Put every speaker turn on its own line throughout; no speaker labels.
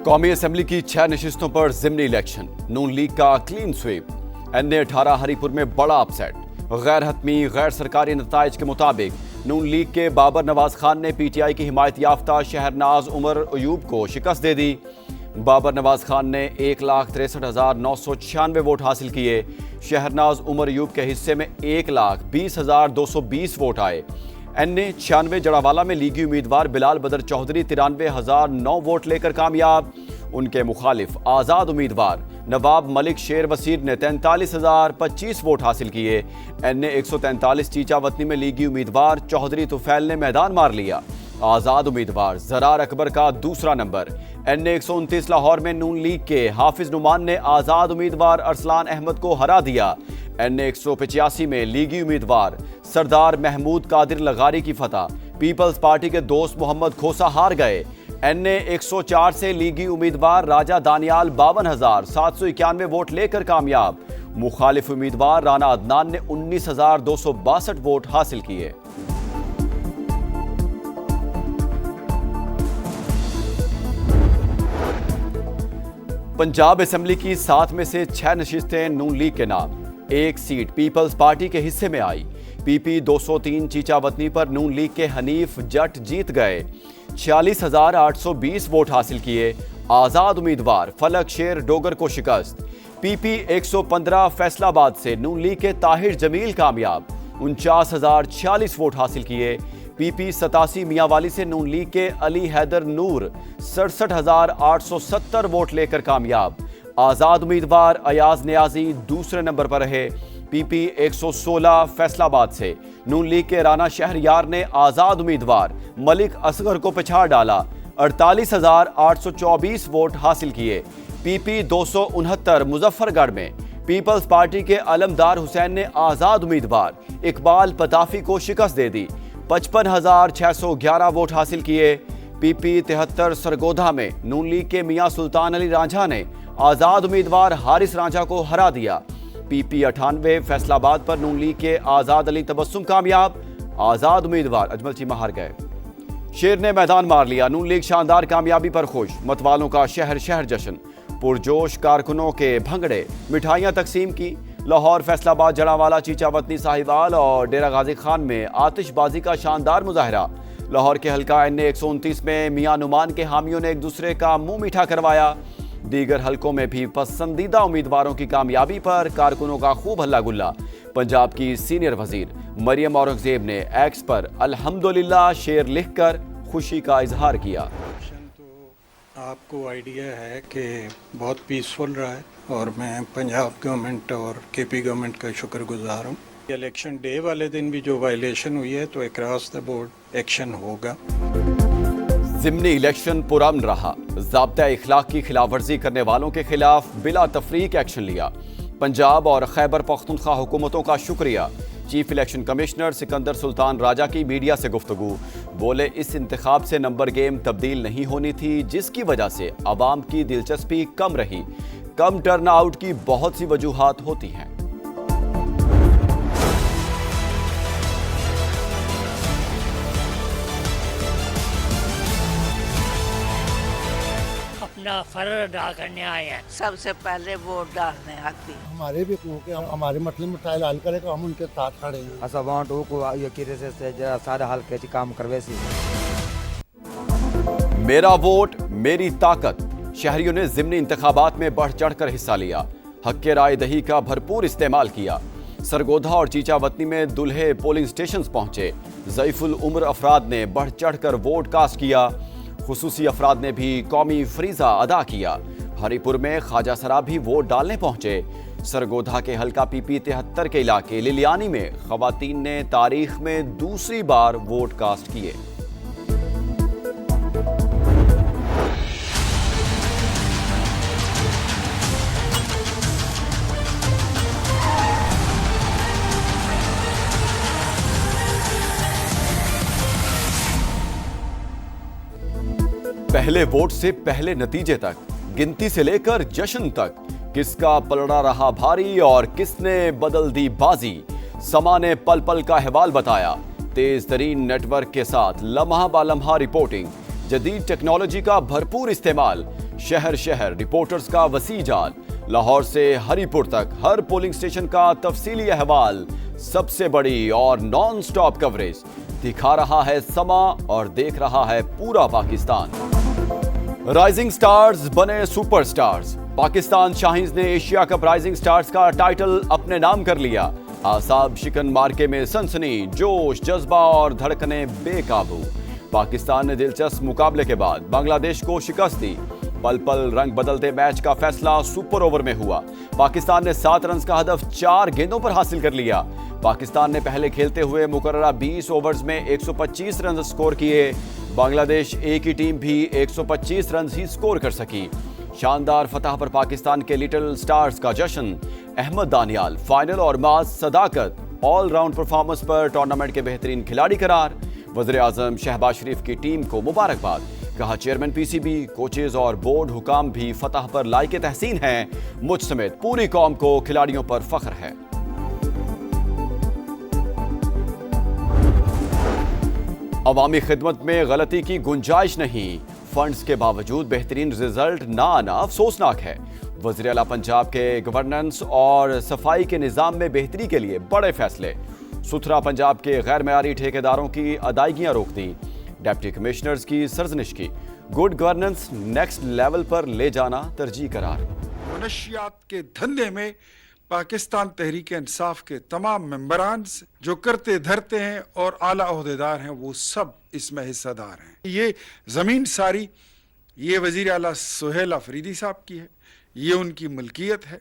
कौमी असेंबली की 6 नशिस्तों पर ज़िमनी इलेक्शन, नून लीग का क्लीन स्वीप। NA 18 हरीपुर में बड़ा अपसेट। गैर हतमी गैर सरकारी नताइज के मुताबिक नून लीग के बाबर नवाज खान ने PTI की हिमायत याफ्ता शहरनाज उमर अयूब को शिकस्त दे दी। बाबर नवाज खान ने 1,63,996 वोट हासिल किए। शहरनाज उमर अयूब के हिस्से में 1,20,220 वोट आए। NA 96 जड़ावाला में लीगी उम्मीदवार बिलाल बदर चौधरी 93,009 वोट लेकर कामयाब। उनके मुखालिफ आज़ाद उम्मीदवार नवाब मलिक शेर वसीर ने 43,025 वोट हासिल किए। NA 143 चीचा वतनी में लीगी उम्मीदवार चौधरी तुफैल ने मैदान मार लिया। आज़ाद उम्मीदवार जरार अकबर का दूसरा नंबर। NA 129 लाहौर में नून लीग के हाफिज नुमान ने आज़ाद उम्मीदवार अरसलान अहमद को हरा दिया। NA 185 में लीगी उम्मीदवार सरदार महमूद कादिर लगारी की फतह। पीपल्स पार्टी के दोस्त मोहम्मद खोसा हार गए। NA 104 से लीगी उम्मीदवार राजा दानियाल 52,791 वोट लेकर कामयाब। मुखालिफ उम्मीदवार राना अदनान ने 19,262 वोट हासिल किए। पंजाब असेंबली की 7 में से 6 नशिस्तें नून लीग के नाम। एक सीट पीपल्स पार्टी के हिस्से में आई। PP 203 चीचा वतनी पर नून लीग के हनीफ जट जीत गए। 46,820 वोट हासिल किए। आज़ाद उम्मीदवार फलक शेर डोगर को शिकस्त। PP 115 फैसलाबाद से नून लीग के ताहिर जमील कामयाब। 49,046 वोट हासिल किए। PP 87 मियांवाली से नून लीग के अली हैदर नूर 67,870 वोट लेकर कामयाब। आज़ाद उम्मीदवार अयाज नियाजी दूसरे नंबर पर रहे। PP 116 फैसलाबाद से नून लीग के राना शहरयार ने आज़ाद उम्मीदवार मलिक असगर को पछाड़ डाला। 48,824 वोट हासिल किए। PP 269 मुजफ्फरगढ़ में पीपल्स पार्टी के अलमदार हुसैन ने आज़ाद उम्मीदवार इकबाल पताफी को शिकस्त दे दी। 55,611 वोट हासिल किए। PP 73 सरगोधा में नून लीग के मियां सुल्तान अली रांझा ने आज़ाद उम्मीदवार हारिस रांझा को हरा दिया। PP 98 फैसलाबाद पर नून लीग के आज़ाद अली तबस्सुम कामयाब। आज़ाद उम्मीदवार अजमल चीमा हार गए। शेर ने मैदान मार लिया। नून लीग शानदार कामयाबी पर खुश। मतवालों का शहर शहर जश्न। पुरजोश कारकुनों के भंगड़े, मिठाइयाँ तकसीम की। लाहौर, फैसलाबाद, जड़ावाला, चीचा वतनी, साहिवाल और डेरा गाजी खान में आतिशबाजी का शानदार मुजाहरा। लाहौर के हल्का NA 129 में मियां नुमान के हामियों ने एक दूसरे का मुंह मीठा करवाया। दीगर हलकों में भी पसंदीदा उम्मीदवारों की कामयाबी पर कारकुनों का खूब हल्ला गुल्ला। पंजाब की सीनियर वजीर मरियम औरंगजेब ने एक्स पर अल्हम्दुलिल्लाह शेर लिखकर खुशी का इजहार किया।
तो आपको आइडिया है कि बहुत पीसफुल रहा है और मैं पंजाब गवर्नमेंट और KP गवर्नमेंट का शुक्रगुजार हूँ। इलेक्शन डे वाले दिन भी जो वायलेशन हुई है तो अक्रॉस द बोर्ड एक्शन होगा।
ज़िमनी इलेक्शन पुरअमन रहा। ज़ाब्ता इखलाक की खिलाफवर्जी करने वालों के खिलाफ बिला तफरीक एक्शन लिया। पंजाब और खैबर पख्तूनख्वा हुकूमतों का शुक्रिया। Chief election commissioner Sikandar Sultan Raja की मीडिया से गुफ्तगू। बोले, इस इंतखाब से नंबर गेम तब्दील नहीं होनी थी, जिसकी वजह से अवाम की दिलचस्पी कम रही। कम टर्न आउट की बहुत सी वजूहात होती हैं।
अपना फर्ज अदा करने आए हैं।
सबसे पहले वोट डालने आती।
हमारे भी क्योंकि हमारे मसले मसाइल हल करेगा, हम उनके साथ खड़े हैं।
असा वांट को ये किरे से सारे हल के काम करवे सी।
मेरा वोट मेरी ताकत। शहरियों ने ज़िमनी इंतखाबात में बढ़ चढ़कर हिस्सा लिया। हक के राय दही का भरपूर इस्तेमाल किया। सरगोधा और चीचा वतनी में दुल्हे पोलिंग स्टेशन पहुंचे। ज़ईफुल उम्र अफराद ने बढ़ चढ़कर वोट कास्ट किया। खुसूसी अफराद ने भी कौमी फरीजा अदा किया। हरीपुर में ख्वाजा सरा भी वोट डालने पहुंचे। सरगोधा के हल्का PP 73 के इलाके लिलियानी में खवातीन ने तारीख में दूसरी बार वोट कास्ट किए। पहले वोट से पहले नतीजे तक, गिनती से लेकर जश्न तक, किसका पलड़ा रहा भारी और किसने बदल दी बाजी। समा ने पल पल का अहवाल बताया। तेज तरीन नेटवर्क के साथ लम्हा बालम्हा रिपोर्टिंग, जदीद टेक्नोलॉजी का भरपूर इस्तेमाल, शहर शहर रिपोर्टर्स का वसी जाल, लाहौर से हरीपुर तक हर पोलिंग स्टेशन का तफसीली अहवाल, सबसे बड़ी और नॉन स्टॉप कवरेज दिखा रहा है समा और देख रहा है पूरा पाकिस्तान। राइजिंग स्टार्स बने सुपरस्टार्स, पाकिस्तान शाहीन्स ने एशिया कप राइजिंग स्टार्स का टाइटल अपने नाम कर लिया। आसाब शिकन मार्के में सनसनी, जोश, जज्बा और धड़कने बेकाबू। पाकिस्तान ने दिलचस्प मुकाबले के बाद बांग्लादेश को शिकस्त दी। पल पल रंग बदलते मैच का फैसला सुपर ओवर में हुआ। पाकिस्तान ने 7 रन का हदफ 4 गेंदों पर हासिल कर लिया। पाकिस्तान ने पहले खेलते हुए मुकर्ररा 20 ओवर्स में 125 रन स्कोर किए। बांग्लादेश एक ही टीम भी 125 रन ही स्कोर कर सकी। शानदार फतह पर पाकिस्तान के लिटिल स्टार्स का जश्न। अहमद दानियाल फाइनल और माज सदाकत ऑलराउंड परफॉर्मेंस पर टूर्नामेंट के बेहतरीन खिलाड़ी करार। वज़ीर आज़म शहबाज शरीफ की टीम को मुबारकबाद। कहा चेयरमैन पीसीबी, कोचेज और बोर्ड हुकाम भी फतह पर लायके तहसीन हैं। मुझ समेत पूरी कौम को खिलाड़ियों पर फख्र है। अवामी खिदमत में गलती की गुंजाइश नहीं, फंड्स के बावजूद बेहतरीन रिजल्ट ना आना अफसोसनाक है। वज़ीर आला पंजाब के गवर्नेंस और सफाई के निज़ाम में बेहतरी के लिए बड़े फैसले। सुथरा पंजाब के गैर मयारी ठेकेदारों की अदायगियां रोक दी। डिप्टी कमिश्नर्स की सरजनिश की। गुड गवर्नेंस नेक्स्ट लेवल पर ले जाना तरजीह करार।
मनशियात के धंधे में पाकिस्तान तहरीक इंसाफ के तमाम मेंबरान जो करते धरते हैं और आला ओहदेदार हैं, वो सब इसमें हिस्सेदार हैं। ये जमीन सारी ये वजीर आला सुहेल अफरीदी साहब की है, ये उनकी मलकियत है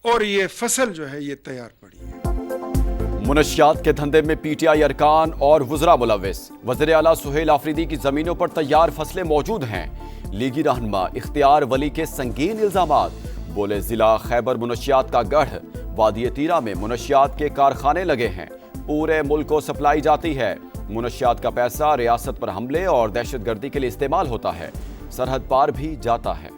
और ये फसल जो है ये तैयार पड़ी है।
मुनशियात के धंधे में पीटीआई अरकान और वुज़रा मुलव्विस। वज़ीर आला सुहेल आफरीदी की जमीनों पर तैयार फसलें मौजूद हैं। लीगी रहनुमा इख्तियार वली के संगीन इल्जामात। बोले जिला खैबर मुनशियात का गढ़, वादी तीरा में मुनशियात के कारखाने लगे हैं, पूरे मुल्क को सप्लाई जाती है। मुनशियात का पैसा रियासत पर हमले और दहशतगर्दी के लिए इस्तेमाल होता है, सरहद पार भी जाता है।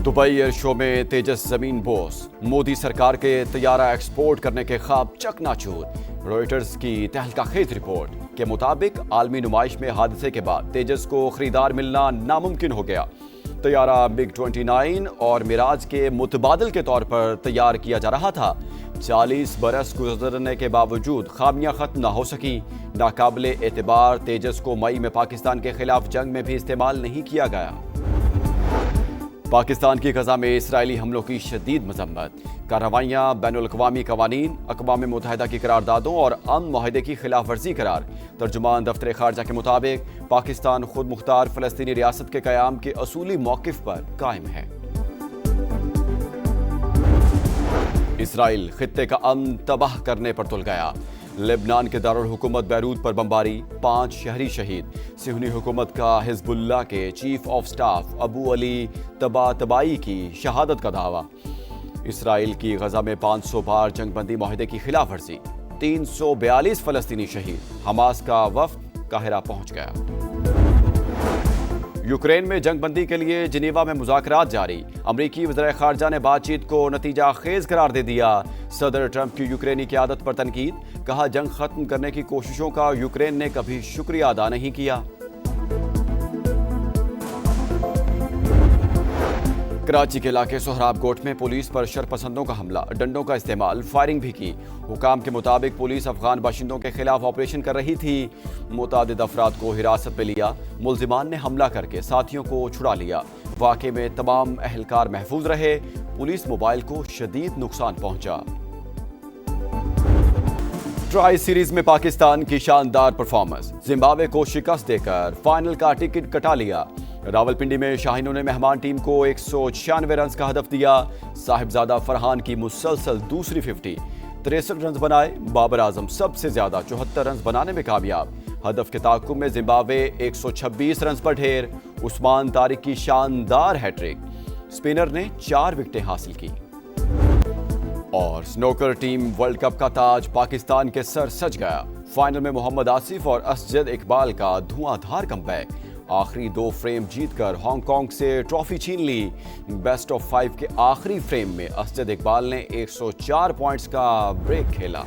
दुबई एयर शो में तेजस जमीन बोस। मोदी सरकार के तैयारा एक्सपोर्ट करने के ख्वाब चकनाचूर। रॉयटर्स की तहलकाखेज रिपोर्ट के मुताबिक आलमी नुमाइश में हादसे के बाद तेजस को खरीदार मिलना नामुमकिन हो गया। तैयारा मिग 29 और मिराज के मुतबादल के तौर पर तैयार किया जा रहा था। 40 बरस गुजरने के बावजूद खामियां खत्म ना हो सकी। नाकाबिले एतबार तेजस को मई में पाकिस्तान के खिलाफ जंग में भी इस्तेमाल नहीं किया गया। पाकिस्तान की गजा में इसराइली हमलों की शदीद मजम्मत। कार्रवाइयाँ बैनुल-अक़वामी कवानीन, अक़वाम मुत्तहिदा की करारदादों और अमन मुआहदे की खिलाफ वर्जी करार। तर्जुमान दफ्तर खारजा के मुताबिक पाकिस्तान खुद मुख्तार फ़लस्तीनी रियासत के क़याम के असूली मौक़िफ़ पर कायम है। इसराइल खित्ते का अमन तबाह करने पर तुल गया। लेबनान के दारुल हुकूमत बैरूत पर बमबारी, 5 शहरी शहीद। सिहनी हुकूमत का हिज़्बुल्लाह के chief of staff Abu Ali Tabatabai की शहादत का दावा। इसराइल की गजा में 500 बार जंगबंदी मुआहदे की खिलाफ वर्जी। 342 फ़लस्तीनी शहीद। हमास का वफ़द काहिरा पहुंच गया। यूक्रेन में जंगबंदी के लिए जिनेवा में मुज़ाकरात जारी। अमरीकी वज़ीर ख़ारजा ने बातचीत को नतीजा खेज करार दे दिया। सदर ट्रंप की यूक्रेनी क़यादत पर तनकीद। कहा जंग खत्म करने की कोशिशों का यूक्रेन ने कभी शुक्रिया अदा नहीं किया। कराची के इलाके सोहराब कोट में पुलिस पर शरपसंदों का हमला, डंडों का इस्तेमाल, फायरिंग भी की। हुकाम के मुताबिक पुलिस अफगान बाशिंदों के खिलाफ ऑपरेशन कर रही थी। मुतादिद अफराद को हिरासत में लिया। मुल्जिमान ने हमला करके साथियों को छुड़ा लिया। वाक़े में तमाम अहलकार महफूज रहे। पुलिस मोबाइल को शदीद नुकसान पहुंचा। ट्राई सीरीज में पाकिस्तान की शानदार परफॉर्मेंस। जिम्बाब्वे को शिकस्त देकर फाइनल का टिकट कटा लिया। रावलपिंडी में शाहीनों ने मेहमान टीम को 196 रन का हदफ दिया। साहिबजादा फरहान की मुसलसल दूसरी 50। 63 रन बनाए। बाबर आजम सबसे ज्यादा 74 रन बनाने में कामयाब। हदफ के ताक़ुब में जिम्बाब्वे 126 रन पर ढेर। उस्मान तारिक की शानदार हैट्रिक। स्पिनर ने 4 विकेटें हासिल की। और स्नोकर टीम वर्ल्ड कप का ताज पाकिस्तान के सर सज गया। फाइनल में मोहम्मद आसिफ और असजद इकबाल का धुआंधार कमबैक। आखिरी 2 फ्रेम जीतकर हांगकांग से ट्रॉफी छीन ली। बेस्ट ऑफ 5 के आखिरी फ्रेम में असजद इकबाल ने 104 पॉइंट्स का ब्रेक खेला।